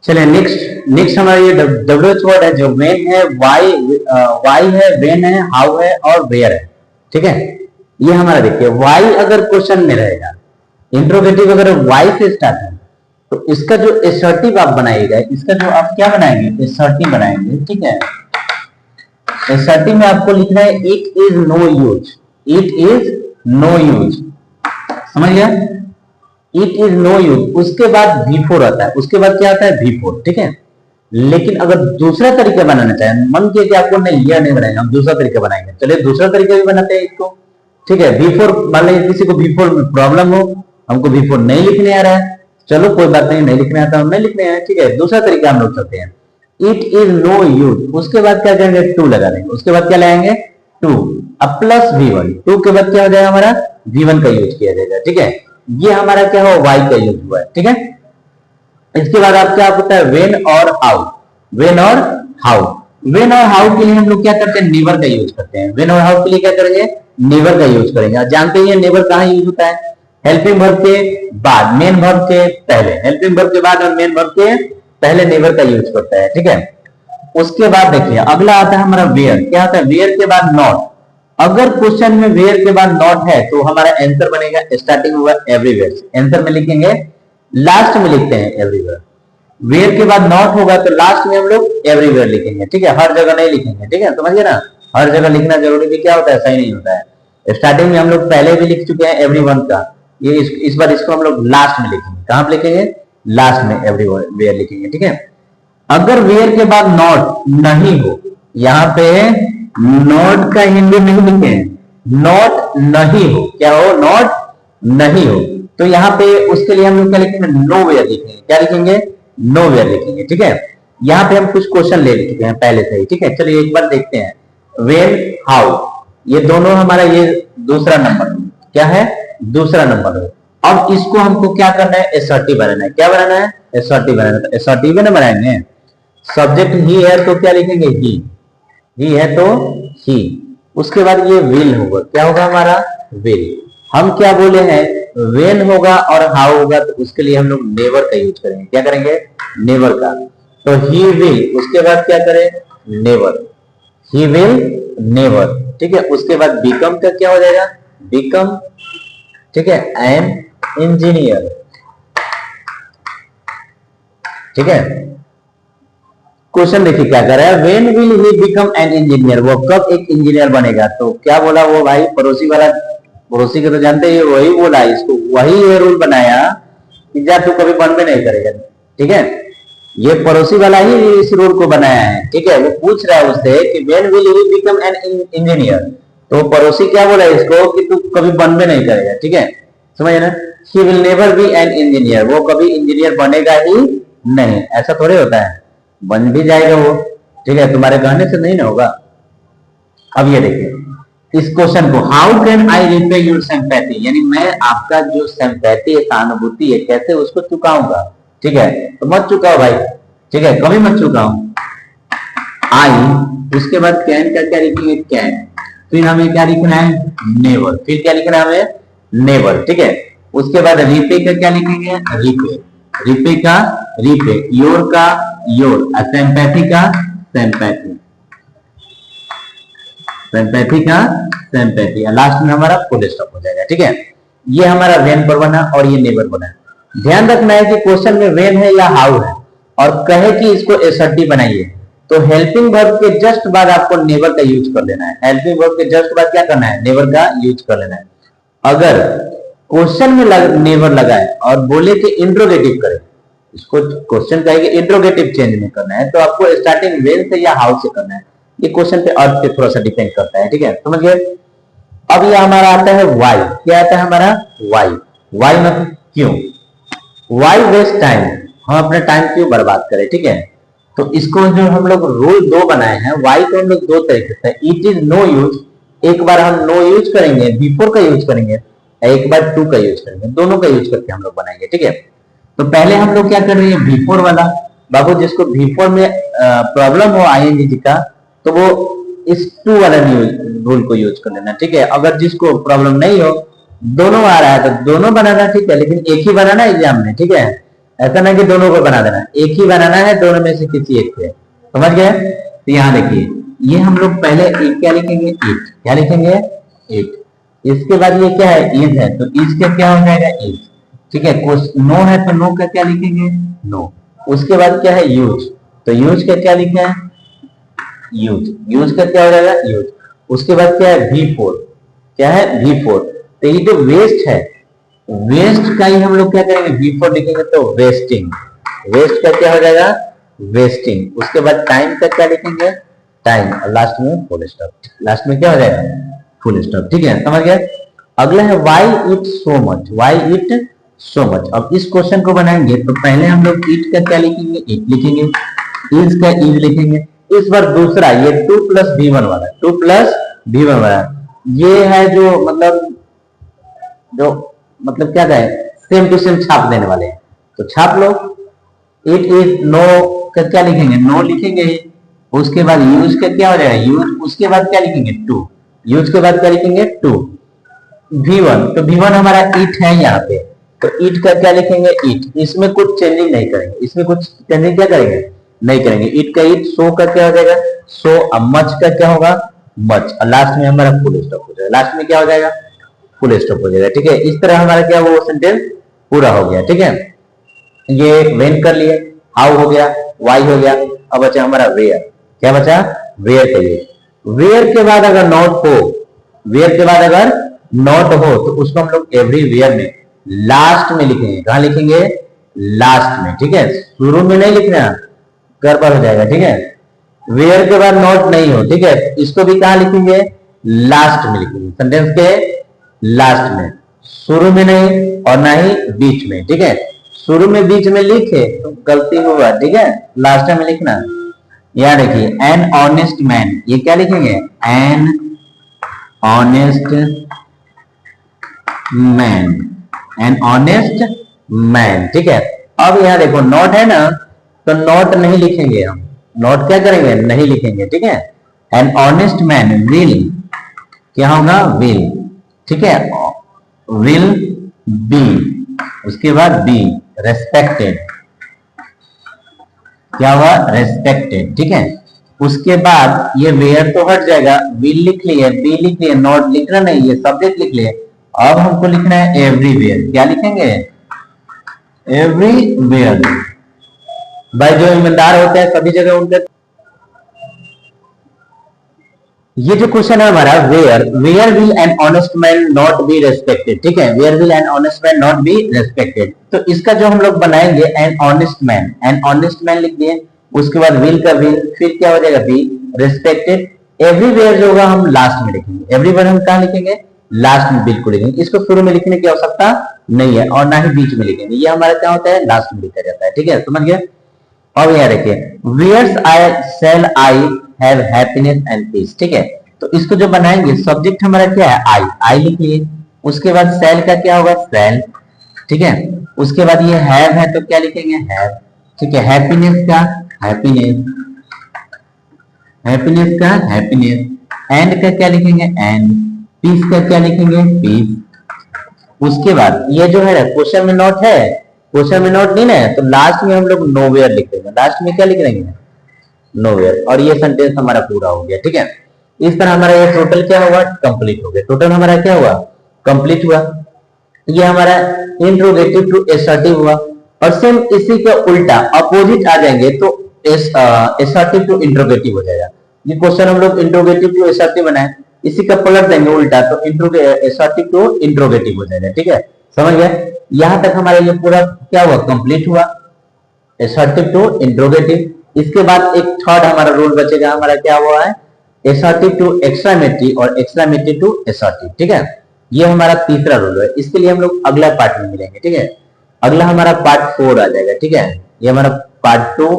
चलिए नेक्स्ट हमारा ये WH वर्ड है जो वेन है, वाई है, वेन है, हाउ है और वेयर है। ठीक है, ये हमारा देखिए वाई अगर क्वेश्चन में रहेगा, इंट्रोगेटिव अगर वाई से स्टार्ट है तो इसका जो एसर्टिव आप बनाएगा, इसका जो आप क्या बनाएंगे, एसर्टिव बनाएंगे। ठीक है, एसर्टिव में आपको लिखना है it is no use, it is no use, समझ गया, इट इज नो यूज। उसके बाद V4 आता है, उसके बाद क्या आता है V4। ठीक है, लेकिन अगर दूसरा तरीका बनाना चाहें, मन किया कि आपको नहीं यह नहीं बनाएंगे, हम दूसरा तरीका बनाएंगे, चलिए दूसरा तरीका भी बनाते हैं इसको। ठीक है, V4 मान लीजिए किसी को V4 में प्रॉब्लम हो, हमको V4 नहीं लिखने आ रहा है, चलो कोई बात नहीं, नहीं लिखने आता, हम नहीं लिखने आए। ठीक है, दूसरा तरीका हम लोग करते हैं, इट इज नो यूज, उसके बाद क्या करेंगे, 2 लगा देंगे, उसके बाद क्या लगाएंगे 2, अब प्लस V1, 2 के बाद क्या हो जाएगा हमारा V1 का यूज किया जाएगा। ठीक है, ये हमारा क्या हो, वाई का यूज हुआ है। ठीक है, इसके बाद आप क्या होता है वेन और हाउ, वेन और हाउ, वेन और हाउ के लिए हम लोग क्या करते हैं, नेवर का यूज करते हैं। वेन और हाउ के लिए क्या करेंगे, नेवर का यूज करेंगे। और जानते हैं नेवर कहां यूज होता है, हेल्पिंग वर्ब के बाद, मेन वर्ब के पहले, हेल्पिंग वर्ब के बाद और मेन वर्ब के पहले नेवर का यूज करता है। ठीक है, उसके बाद देखिए अगला आता है हमारा वेयर, क्या आता है, वेयर के बाद नॉट। अगर क्वेश्चन में वेयर के बाद नॉट है तो हमारा आंसर बनेगा, स्टार्टिंग होगा एवरीवेयर, आंसर में लिखेंगे, लास्ट में लिखते हैं एवरीवेयर। वेयर के बाद नॉट होगा तो लास्ट में हम लोग एवरीवेयर लिखेंगे। ठीक है, हर जगह नहीं लिखेंगे। ठीक है, समझिए ना, हर जगह लिखना जरूरी भी क्या होता है, सही नहीं होता है। स्टार्टिंग में हम लोग पहले भी लिख चुके हैं एवरीवन का, ये इस बार इसको हम लोग लास्ट में लिखेंगे। कहां पे लिखेंगे, लास्ट में एवरीवेयर लिखेंगे। ठीक है, अगर वेयर के बाद नॉट नहीं हो, यहां पे नॉट का हिंदी नहीं लिखे, नॉट नहीं हो, क्या हो, नॉट नहीं हो, तो यहाँ पे उसके लिए हम लोग क्या लिखेंगे, नो वेयर लिखेंगे। क्या लिखेंगे, नो वेयर लिखेंगे। ठीक है, यहाँ पे हम कुछ क्वेश्चन ले चुके हैं पहले से ही। ठीक है, चलिए एक बार देखते हैं, वेन, हाउ, ये दोनों हमारा ये दूसरा नंबर, क्या है, दूसरा नंबर है। अब इसको हमको क्या करना है, एसर्टिव बनाना है। क्या बनाना है, एसर्टिव बनाना है, तो एसर्टिव ना बनाएंगे। सब्जेक्ट ही है तो क्या लिखेंगे, ही है तो ही, उसके बाद ये विल होगा, क्या होगा हमारा, विल। हम क्या बोले हैं, वेन होगा और हाउ होगा, तो उसके लिए हम लोग नेवर का यूज करेंगे। क्या करेंगे, नेवर का, तो ही विल, उसके बाद क्या करें, नेवर, ही विल नेवर। ठीक है, उसके बाद बिकम का क्या हो जाएगा, बिकम। ठीक है, आई एम इंजीनियर। ठीक है, क्वेश्चन देखिए क्या कर रहा है, when will he become an engineer, वो कब एक इंजीनियर बनेगा। तो क्या बोला वो भाई, पड़ोसी वाला, पड़ोसी को तो जानते हैं, वही बोला इसको, वही ये रूल बनाया कि जा तू कभी बनबे नहीं करेगा। ठीक है, ये पड़ोसी वाला ही इस रूल को बनाया है। ठीक है, वो पूछ रहा है उससे कि when will he become an engineer, तो पड़ोसी क्या बोला इसको कि तू कभी बनबे नहीं करेगा। ठीक है, समझ ना, he will never be an engineer, वो कभी इंजीनियर बनेगा ही नहीं। ऐसा थोड़े होता है, बन भी जाएगा वो। ठीक है, तुम्हारे कहने से नहीं ना होगा। अब ये देखिए इस क्वेश्चन को, how can I repay your sympathy, यानी मैं आपका जो सिंपैथी है, सहानुभूति है, कैसे उसको चुकाऊंगा। ठीक है, तो मत चुकाओ भाई। ठीक है, कभी मत चुकाओ। आई, उसके बाद कैन का क्या लिखेंगे, कैन, फिर हमें क्या लिखना है, नेवर, फिर क्या लिखना है हमें, नेवर। ठीक है, उसके बाद रिपे का क्या लिखेंगे, रिपे, रिपे का रिपे, योर का योर, सिंपैथी का सिंपैथी, सिंपैथी का सिंपैथी, लास्ट में हमारा फुल स्टॉप हो जाएगा। ठीक है, ये हमारा वेन पर बना और ये नेवर बना। ध्यान रखना है कि क्वेश्चन में वेन है या हाउ है और कहे कि इसको एसर्टिव बनाइए, तो हेल्पिंग वर्ब के जस्ट बाद आपको नेवर का यूज कर लेना है। हेल्पिंग वर्ब के जस्ट बाद क्या करना है, नेवर का यूज कर लेना है। अगर क्वेश्चन में नेवर लगाए और बोले कि इंट्रोगेटिव करे, इसको क्वेश्चन कहेगा इंट्रोगेटिव चेंज में करना है, तो आपको स्टार्टिंग वेन से या हाउ से करना है। ये क्वेश्चन पे अर्थ पे थोड़ा सा डिपेंड करता है। ठीक है, समझ गए। अब ये हमारा आता है वाई, क्या आता है हमारा, वाई, वाई मतलब क्यों, वाई वेस्ट टाइम, हम अपना टाइम क्यों बर्बाद करें। ठीक है, तो इसको जो हम लोग रूल 2 बनाए हैं, वाई को हम लोग 2 तरीके से, इट इज नो यूज, एक बार हम नो यूज करेंगे, बिफोर का यूज करेंगे, एक बार टू का यूज करेंगे, दोनों का यूज करके हम लोग बनाएंगे। ठीक है, तो पहले हम लोग क्या कर रहे हैं, बिफोर वाला। बाबू जिसको बिफोर में प्रॉब्लम हो आईएनजी का, तो वो इस टू वाला रूल को यूज कर लेना। ठीक है, अगर जिसको प्रॉब्लम नहीं हो, दोनों आ रहा है तो दोनों बनाना। ठीक है, लेकिन एक ही बनाना एग्जाम में। ठीक है, ऐसा नहीं कि दोनों को बना देना, एक ही बनाना है, दोनों में से किसी एक से, समझ गए। तो यहाँ देखिए, ये हम लोग पहले एक क्या लिखेंगे, इट, क्या लिखेंगे, इट। इसके बाद ये क्या है, इज है, तो इज का क्या हो जाएगा, इज, ठीक है। नो है तो नो का क्या लिखेंगे, नो। उसके बाद क्या है, यूज, तो यूज का क्या लिखा है, यूज, यूज का क्या हो जाएगा, यूज। उसके बाद क्या है, V4, क्या है, V4। तो ये जो वेस्ट है, वेस्ट का ही हम लोग क्या करेंगे, V4 लिखेंगे, तो वेस्टिंग, वेस्ट का क्या हो जाएगा, वेस्टिंग। उसके बाद टाइम का क्या लिखेंगे, टाइम, और लास्ट में फुल स्टॉप, लास्ट में क्या हो जाएगा, फुल स्टॉप, ठीक है, समझ गए। अगला है why it so much, why it so much. अब इस क्वेश्चन को बनाएंगे तो पहले हम लोग इट का क्या लिखेंगे, इट लिखेंगे, इज का इज लिखेंगे। इस बार दूसरा ये 2 + V1 वाला, 2 + V1 वाला, ये है जो मतलब क्या कहे, सेम टू सेम छाप देने वाले हैं, तो छाप लो। इट इज, नो का क्या लिखेंगे, नो लिखेंगे। उसके बाद यूज का क्या हो जाएगा, यूज। उसके बाद क्या लिखेंगे, टू, यूज के बाद क्या लिखेंगे, टू। V1, तो V1 हमारा इट है यहाँ पे, तो इट का क्या लिखेंगे, इट। इसमें कुछ चेंजिंग नहीं करेंगे, इसमें कुछ चेंजिंग क्या करेंगे, नहीं करेंगे। इट का इट, सो का क्या हो जाएगा, सो। अब मच का क्या होगा, मच, और लास्ट में हमारा फुल स्टॉप हो जाएगा, लास्ट में क्या हो जाएगा, फुल स्टॉप हो जाएगा, ठीक है। इस तरह हमारा क्या वो सेंटेंस पूरा हो गया, ठीक है। ये वेन कर लिए, हाउ हो गया, वाई हो गया, अब बचा हमारा वेयर, क्या बचा, वेयर के लिए। वेयर के बाद अगर नॉट हो, वेयर के बाद अगर नॉट हो तो उसको हम लोग एवरीवेयर में लास्ट में लिखेंगे, कहां लिखेंगे, लास्ट में, ठीक है। शुरू में नहीं लिखना, गड़बड़ हो जाएगा, ठीक है। वेयर के बाद नॉट नहीं हो, ठीक है, इसको भी कहां लिखेंगे, लास्ट में लिखेंगे, सेंटेंस के लास्ट में, शुरू में नहीं और ना ही बीच में, ठीक है। शुरू में बीच में लिखे तो गलती होगा, ठीक है, लास्ट में लिखना। याद देखिए, एन ऑनेस्ट मैन, ये क्या लिखेंगे, N honest man, an honest man, ठीक है। अब यहां देखो नॉट है ना, तो नॉट नहीं लिखेंगे हम, नॉट क्या करेंगे, नहीं लिखेंगे, ठीक है। एन ऑनेस्ट मैन विल, क्या होगा, विल, ठीक है, विल बी। उसके बाद बी, रेस्पेक्टेड, क्या हुआ, रेस्पेक्टेड, ठीक है। उसके बाद ये वेयर तो हट जाएगा, विल लिख लिए, बी लिख लिए, नॉट लिखना नहीं, ये सब्जेक्ट लिख लिए। अब हमको लिखना है एवरीवेयर, क्या लिखेंगे, एवरीवेयर। भाई जो ईमानदार होते हैं सभी जगह उनके। ये जो क्वेश्चन है हमारा, where will an honest man not be respected, ठीक है, where will an honest man not be respected. तो इसका जो हम लोग बनाएंगे, an honest man, an honest man लिख दिए, उसके बाद विल का विल, फिर क्या हो जाएगा, बी, रेस्पेक्टेड। एवरीवेयर जो होगा हम लास्ट में लिखेंगे, एवरीवेयर हम कहां लिखेंगे, लास्ट में बिल्कुल लिखेंगे, इसको शुरू में लिखने की आवश्यकता नहीं है और ना ही बीच में लिखेंगे, ये हमारा क्या होता है, लास्ट में लिखा जाता है, ठीक है, समझ गए। अब यहाँ देखिए, where's I shall I have happiness and peace, ठीक है। तो इसको जो बनाएंगे, सब्जेक्ट हमारा क्या है, आई, आई लिख लिए। उसके बाद शैल का क्या होगा, शैल, ठीक है। उसके बाद ये हैव है तो क्या लिखेंगे, हैव, ठीक है। हैप्पीनेस का हैप्पीनेस, हैप्पीनेस का हैप्पीनेस, एंड का क्या लिखेंगे, एंड, पीस का क्या लिखेंगे, पीस। उसके बाद ये जो है क्वेश्चन में नोट है, क्वेश्चन में नोट नहीं है, तो लास्ट में हम लोग नोवेयर लिख देंगे, लास्ट में क्या लिख देंगे, नोवेयर, और ये सेंटेंस हमारा पूरा हो गया, ठीक है। इस तरह हमारा ये टोटल क्या हुआ, कंप्लीट हो गया, टोटल हमारा क्या हुआ, कंप्लीट हुआ। ये हमारा इंट्रोगेटिव टू एसर्टिव हुआ। और सेम इसी के उल्टा अपोजिट आ जाएंगे तो एसर्टिव टू इंट्रोगेटिव हो जाएगा। ये क्वेश्चन हम लोग इंट्रोगेटिव टू एसर्टिव बनाए, इसी का पलट देंगे उल्टा तो एसर्टिव टू इंट्रोगेटिव हो जाएगा, ठीक है, समझ गए। यहां तक हमारा ये पूरा क्या हुआ, कंप्लीट हुआ, एसर्टिव टू इंट्रोगेटिव। इसके बाद एक थर्ड हमारा रूल बचेगा, हमारा क्या हुआ है, एसर्टिव टू एक्सक्लेमेटरी और एक्सक्लेमेटरी टू एसर्टिव, ठीक है। ये हमारा तीसरा रूल है, इसके लिए हम लोग अगला पार्ट में मिलेंगे, ठीक है। अगला हमारा पार्ट 4 आ जाएगा, ठीक है। ये हमारा पार्ट 2,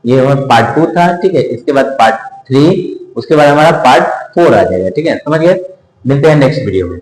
ये हमारा पार्ट 2 था, ठीक है। इसके बाद पार्ट 3, उसके बाद हमारा पार्ट 4 आ जाएगा, ठीक है, समझ गए। मिलते हैं नेक्स्ट वीडियो में।